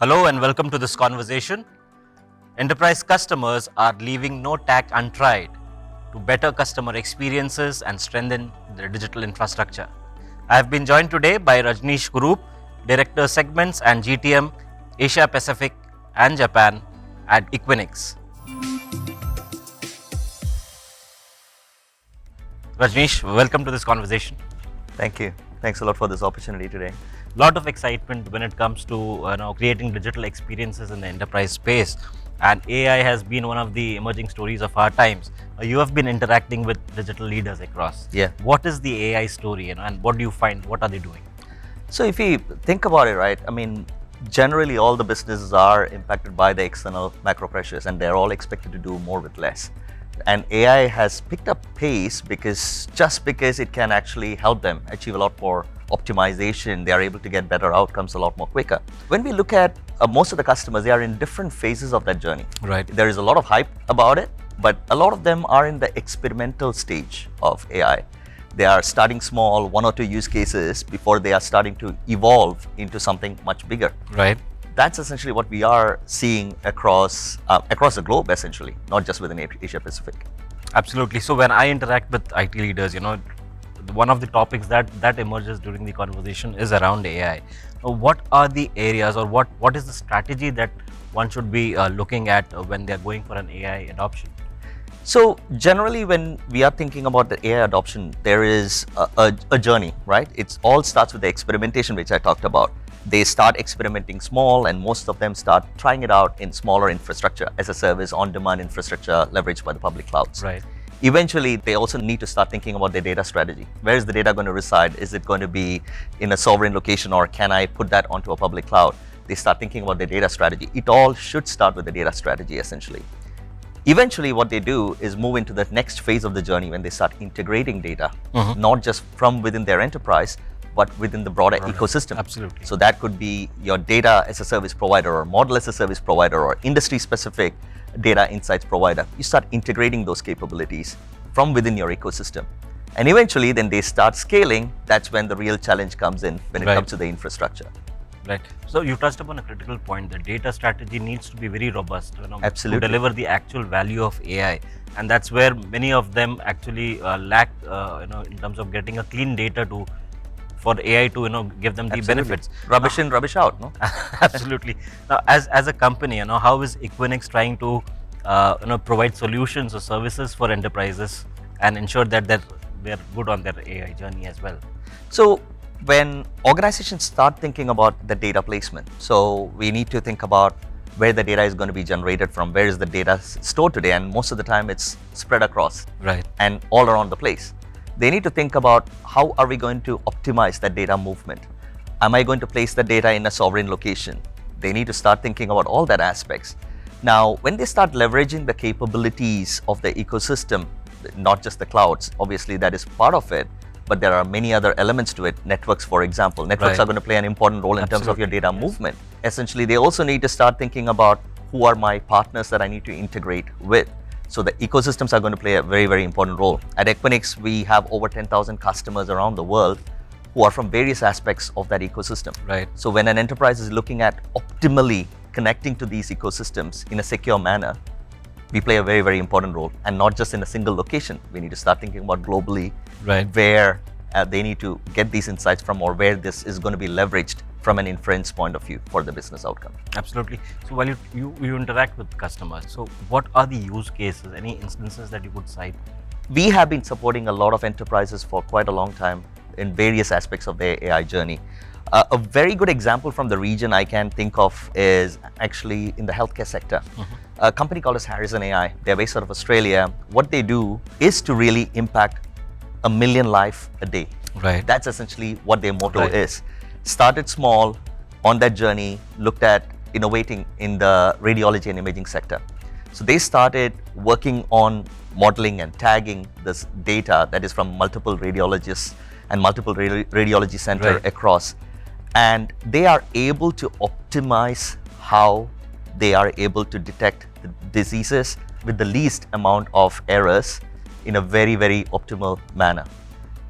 Hello and welcome to this conversation. Enterprise customers are leaving no tack untried to better customer experiences and strengthen their digital infrastructure. I have been joined today by Rajaneesh Kurup, Director Segments and GTM Asia Pacific and Japan at Equinix. Rajaneesh, welcome to this conversation. Thank you. Thanks a lot for this opportunity today. Lot of excitement when it comes to creating digital experiences in the enterprise space, and AI has been one of the emerging stories of our times. You have been interacting with digital leaders across. Yeah. What is the AI story, and what do you find? What are they doing? So if you think about it, right, generally all the businesses are impacted by the external macro pressures and they're all expected to do more with less. And AI has picked up pace because it can actually help them achieve a lot more optimization, they are able to get better outcomes a lot more quicker. When we look at most of the customers, they are in different phases of that journey. Right. There is a lot of hype about it, but a lot of them are in the experimental stage of AI. They are starting small, one or two use cases before they are starting to evolve into something much bigger. Right. That's essentially what we are seeing across the globe, essentially, not just within Asia Pacific. Absolutely. So when I interact with IT leaders, one of the topics that emerges during the conversation is around AI. What are the areas, or what is the strategy that one should be looking at when they're going for an AI adoption? So generally, when we are thinking about the AI adoption, there is a journey, right? It all starts with the experimentation, which I talked about. They start experimenting small, and most of them start trying it out in smaller infrastructure as a service, on-demand infrastructure leveraged by the public clouds. Right. Eventually, they also need to start thinking about their data strategy. Where is the data going to reside? Is it going to be in a sovereign location, or can I put that onto a public cloud? They start thinking about their data strategy. It all should start with the data strategy, essentially. Eventually, what they do is move into the next phase of the journey when they start integrating data, not just from within their enterprise, but within the broader ecosystem. Absolutely. So that could be your data as a service provider, or model as a service provider, or industry-specific data insights provider. You start integrating those capabilities from within your ecosystem. And eventually, then they start scaling. That's when the real challenge comes in when it comes to the infrastructure. Right. So you touched upon a critical point. The data strategy needs to be very robust, Absolutely. to deliver the actual value of AI, and that's where many of them actually lack, in terms of getting a clean data for AI to give them the benefits. Rubbish in, rubbish out, no? Absolutely. Now, as a company, how is Equinix trying to provide solutions or services for enterprises and ensure that they're good on their AI journey as well? So when organizations start thinking about the data placement, so we need to think about where the data is going to be generated from, where is the data stored today, and most of the time it's spread across, right, and all around the place. They need to think about how are we going to optimize that data movement. Am I going to place the data in a sovereign location? They need to start thinking about all that aspects. Now, when they start leveraging the capabilities of the ecosystem, not just the clouds, obviously that is part of it, but there are many other elements to it. Networks, for example. Networks are going to play an important role in terms of your data movement. Essentially, they also need to start thinking about who are my partners that I need to integrate with. So the ecosystems are going to play a very, very important role. At Equinix, we have over 10,000 customers around the world who are from various aspects of that ecosystem. Right. So when an enterprise is looking at optimally connecting to these ecosystems in a secure manner, we play a very, very important role, and not just in a single location. We need to start thinking about globally, right, where they need to get these insights from, or where this is going to be leveraged from an inference point of view for the business outcome. Absolutely. So while you interact with customers, so what are the use cases, any instances that you could cite? We have been supporting a lot of enterprises for quite a long time in various aspects of their AI journey. A very good example from the region I can think of is actually in the healthcare sector. A company called as Harrison AI. They're based out of Australia. What they do is to really impact 1 million lives a day. Right. That's essentially what their motto is. Started small on that journey, looked at innovating in the radiology and imaging sector. So they started working on modeling and tagging this data that is from multiple radiologists and multiple radiology centers across. And they are able to optimize how they are able to detect the diseases with the least amount of errors in a very, very optimal manner.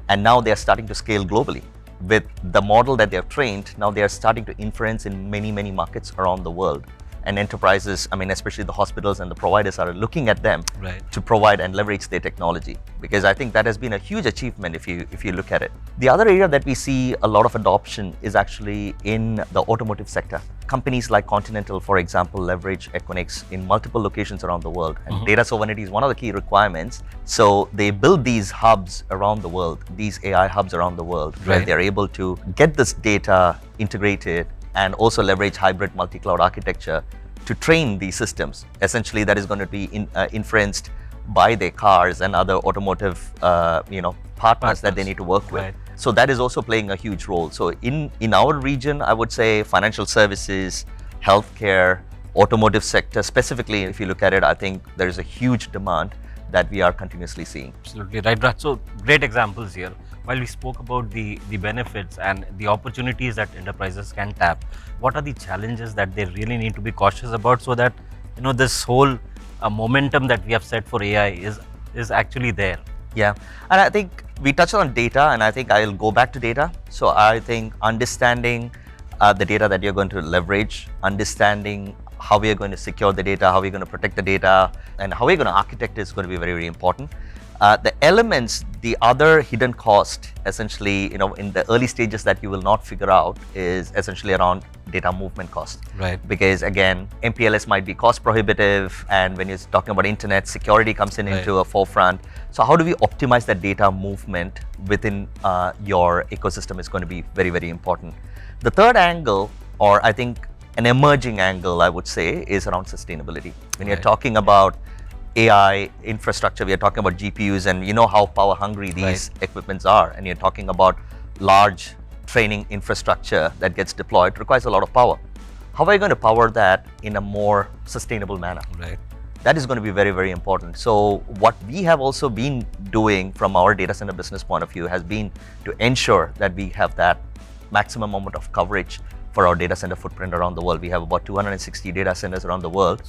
And now they are starting to scale globally. with the model that they have trained, now they are starting to inference in many, many markets around the world. And enterprises, I mean, especially the hospitals and the providers are looking at them to provide and leverage their technology, because I think that has been a huge achievement if you look at it. The other area that we see a lot of adoption is actually in the automotive sector. Companies like Continental, for example, leverage Equinix in multiple locations around the world, and data sovereignty is one of the key requirements. So they build these hubs around the world, these AI hubs around the world, where they're able to get this data integrated and also leverage hybrid multi-cloud architecture to train these systems. Essentially, that is going to be inferenced by their cars and other automotive partners that they need to work with. So that is also playing a huge role. So in our region, I would say financial services, healthcare, automotive sector, specifically, if you look at it, I think there is a huge demand that we are continuously seeing. Absolutely right, Raj. So great examples here. While we spoke about the benefits and the opportunities that enterprises can tap, what are the challenges that they really need to be cautious about, so that this whole momentum that we have set for AI is actually there? Yeah, and I think we touched on data, and I think I'll go back to data. So I think understanding the data that you're going to leverage, understanding how we are going to secure the data, how we're going to protect the data, and how we're going to architect it is going to be very, very important. The elements, the other hidden cost, essentially, in the early stages that you will not figure out, is essentially around data movement cost. Right. Because again, MPLS might be cost prohibitive, and when you're talking about internet, security comes into a forefront. So how do we optimize that data movement within your ecosystem is going to be very, very important. The third angle, or I think an emerging angle, I would say, is around sustainability. When you're talking about AI infrastructure, we are talking about GPUs, and you know how power hungry these equipments are, and you're talking about large training infrastructure that gets deployed, requires a lot of power. How are you going to power that in a more sustainable manner? Right. That is going to be very, very important. So what we have also been doing from our data center business point of view has been to ensure that we have that maximum amount of coverage for our data center footprint around the world. We have about 260 data centers around the world.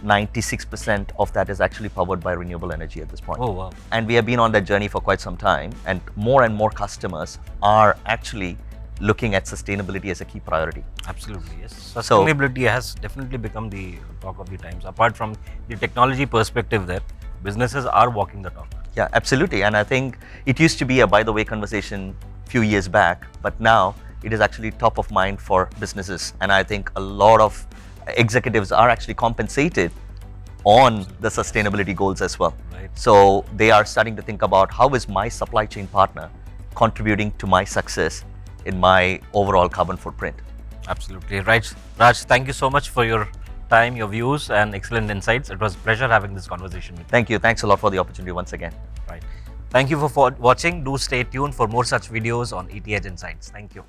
96% of that is actually powered by renewable energy at this point. Oh, wow. And we have been on that journey for quite some time, and more customers are actually looking at sustainability as a key priority. Absolutely, yes. Sustainability has definitely become the talk of the times. Apart from the technology perspective there, businesses are walking the talk. Yeah, absolutely. And I think it used to be a by the way conversation a few years back, but now it is actually top of mind for businesses. And I think a lot of executives are actually compensated on the sustainability goals as well. Right. So they are starting to think about, how is my supply chain partner contributing to my success in my overall carbon footprint? Absolutely right. Raj, thank you so much for your time, your views, and excellent insights. It was a pleasure having this conversation with you. Thank you. Thanks a lot for the opportunity once again. Right. Thank you for watching. Do stay tuned for more such videos on ET Edge Insights. Thank you.